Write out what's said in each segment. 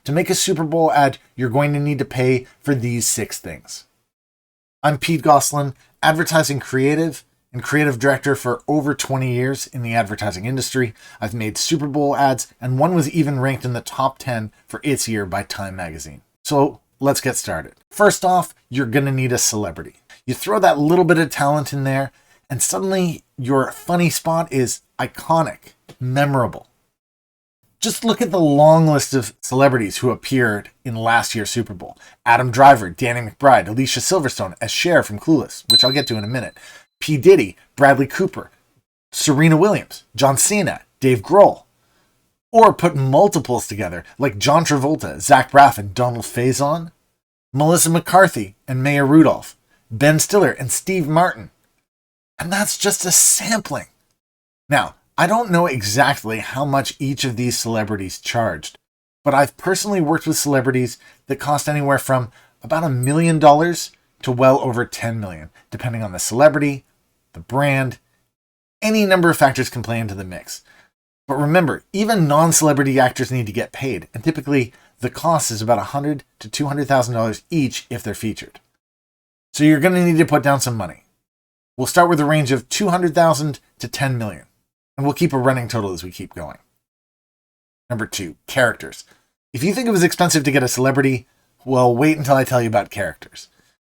To make a Super Bowl ad, you're going to need to pay for these 6 things. I'm Pete Gosselin, advertising creative and creative director for over 20 years in the advertising industry. I've made Super Bowl ads, and one was even ranked in the top 10 for its year by Time magazine. So let's get started. First off, you're going to need a celebrity. You throw that little bit of talent in there, and suddenly your funny spot is iconic, memorable. Just look at the long list of celebrities who appeared in last year's Super Bowl. Adam Driver, Danny McBride, Alicia Silverstone as Cher from Clueless, which I'll get to in a minute. P. Diddy, Bradley Cooper, Serena Williams, John Cena, Dave Grohl. Or put multiples together like John Travolta, Zach Braff, and Donald Faison, Melissa McCarthy and Maya Rudolph, Ben Stiller and Steve Martin. And that's just a sampling. Now, I don't know exactly how much each of these celebrities charged, but I've personally worked with celebrities that cost anywhere from about $1 million to well over $10 million, depending on the celebrity, the brand. Any number of factors can play into the mix. But remember, even non-celebrity actors need to get paid, and typically the cost is about $100,000 to $200,000 each if they're featured. So you're going to need to put down some money. We'll start with a range of $200,000 to $10 million. And we'll keep a running total as we keep going. Number 2, characters. If you think it was expensive to get a celebrity, well, wait until I tell you about characters.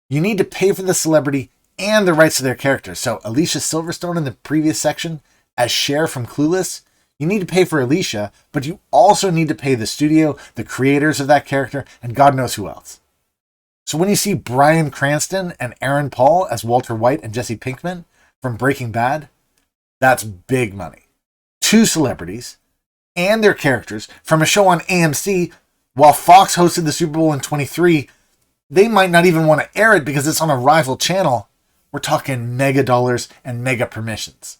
You need to pay for the celebrity and the rights to their characters. So Alicia Silverstone in the previous section, as Cher from Clueless, you need to pay for Alicia, but you also need to pay the studio, the creators of that character, and God knows who else. So when you see Bryan Cranston and Aaron Paul as Walter White and Jesse Pinkman from Breaking Bad, that's big money. 2 celebrities and their characters from a show on AMC, while Fox hosted the Super Bowl in 23, they might not even want to air it because it's on a rival channel. We're talking mega dollars and mega permissions.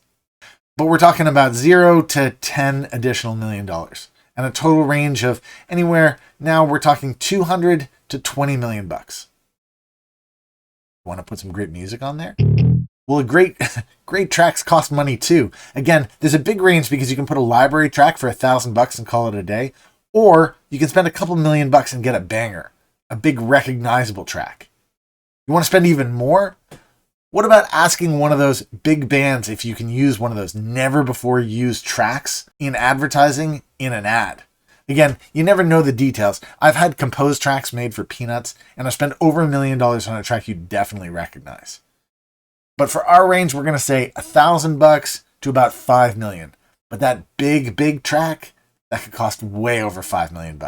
But we're talking about $0 to $10 additional million and a total range of anywhere. Now we're talking $200 to $20 million. Want to put some great music on there? Well, great tracks cost money too. Again, there's a big range because you can put a library track for $1,000 and call it a day, or you can spend a couple $1,000,000 and get a banger, a big recognizable track. You want to spend even more? What about asking one of those big bands if you can use one of those never before used tracks in advertising in an ad? Again, you never know the details. I've had composed tracks made for peanuts, and I've spent over $1 million on a track you definitely recognize. But for our range, we're going to say $1,000 to about $5 million. But that big track, that could cost way over $5 million.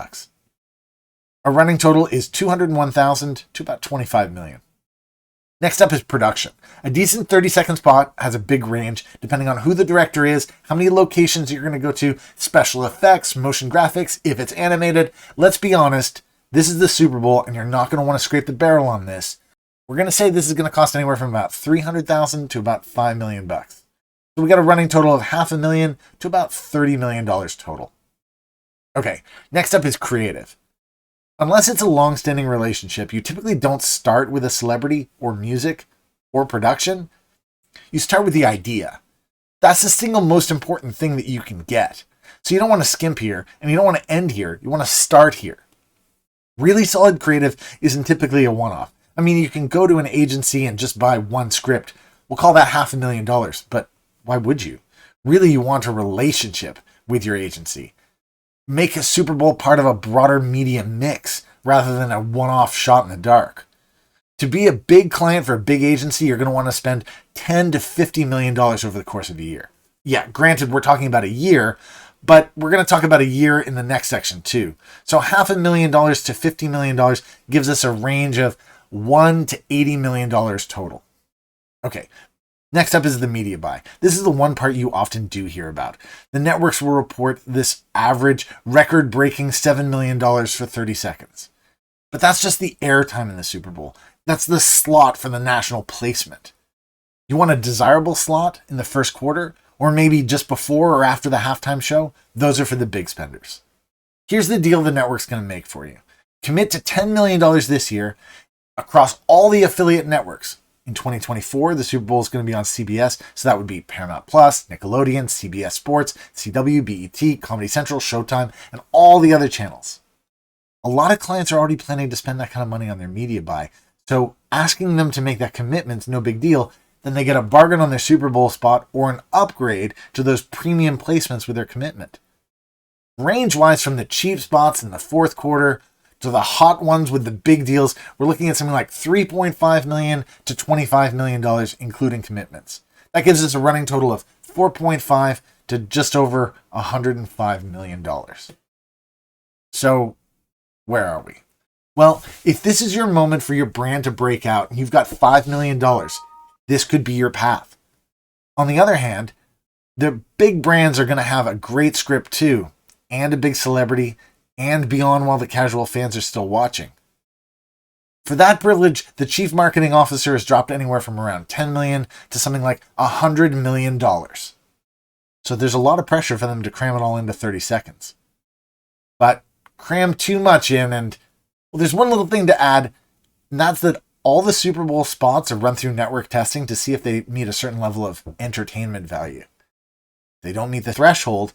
Our running total is $201,000 to about $25 million. Next up is production. A decent 30-second spot has a big range, depending on who the director is, how many locations you're going to go to, special effects, motion graphics, if it's animated. Let's be honest, this is the Super Bowl, and you're not going to want to scrape the barrel on this. We're going to say this is going to cost anywhere from about $300,000 to about $5 million. So we got a running total of $500,000 to about $30 million total. Okay, next up is creative. Unless it's a long-standing relationship, you typically don't start with a celebrity or music or production. You start with the idea. That's the single most important thing that you can get. So you don't want to skimp here, and you don't want to end here. You want to start here. Really solid creative isn't typically a one-off. I mean, you can go to an agency and just buy one script. We'll call that $500,000, but why would you? Really, you want a relationship with your agency. Make a Super Bowl part of a broader media mix rather than a one-off shot in the dark. To be a big client for a big agency, you're going to want to spend $10 to $50 million over the course of a year. Yeah, granted, we're talking about a year, but we're going to talk about a year in the next section too. So $500,000 to $50 million gives us a range of $1 to $80 million total. Okay, next up is the media buy. This is the one part you often do hear about. The networks will report this average record-breaking $7 million for 30 seconds. But that's just the airtime in the Super Bowl. That's the slot for the national placement. You want a desirable slot in the first quarter, or maybe just before or after the halftime show? Those are for the big spenders. Here's the deal the network's going to make for you. Commit to $10 million this year across all the affiliate networks. In 2024, the Super Bowl is going to be on CBS, so that would be Paramount Plus, Nickelodeon, CBS Sports, CW, BET, Comedy Central, Showtime, and all the other channels. a lot of clients are already planning to spend that kind of money on their media buy. So asking them to make that commitment is no big deal. Then they get a bargain on their Super Bowl spot or an upgrade to those premium placements with their commitment. Range-wise, from the cheap spots in the fourth quarter to the hot ones with the big deals, we're looking at something like $3.5 million to $25 million, including commitments. That gives us a running total of $4.5 to just over $105 million. So, where are we? Well, if this is your moment for your brand to break out and you've got $5 million, this could be your path. On the other hand, the big brands are going to have a great script too, and a big celebrity, and beyond while the casual fans are still watching. For that privilege, the chief marketing officer has dropped anywhere from around $10 million to something like $100 million. So there's a lot of pressure for them to cram it all into 30 seconds. But cram too much in, and well, there's one little thing to add, and that's that all the Super Bowl spots are run through network testing to see if they meet a certain level of entertainment value. If they don't meet the threshold,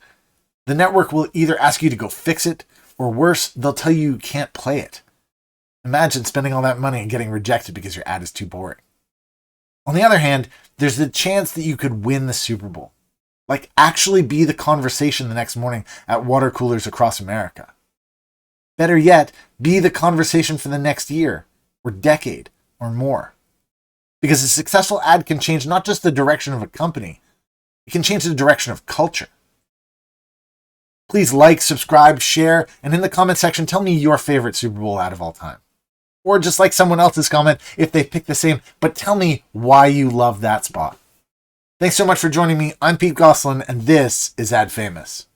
the network will either ask you to go fix it, or worse, they'll tell you can't play it. Imagine spending all that money and getting rejected because your ad is too boring. On the other hand, there's the chance that you could win the Super Bowl. Like actually be the conversation the next morning at water coolers across America. Better yet, be the conversation for the next year, or decade, or more. Because a successful ad can change not just the direction of a company, it can change the direction of culture. Please like, subscribe, share, and in the comment section, tell me your favorite Super Bowl ad of all time. Or just like someone else's comment, if they pick the same, but tell me why you love that spot. Thanks so much for joining me. I'm Pete Gosselin, and this is Ad Famous.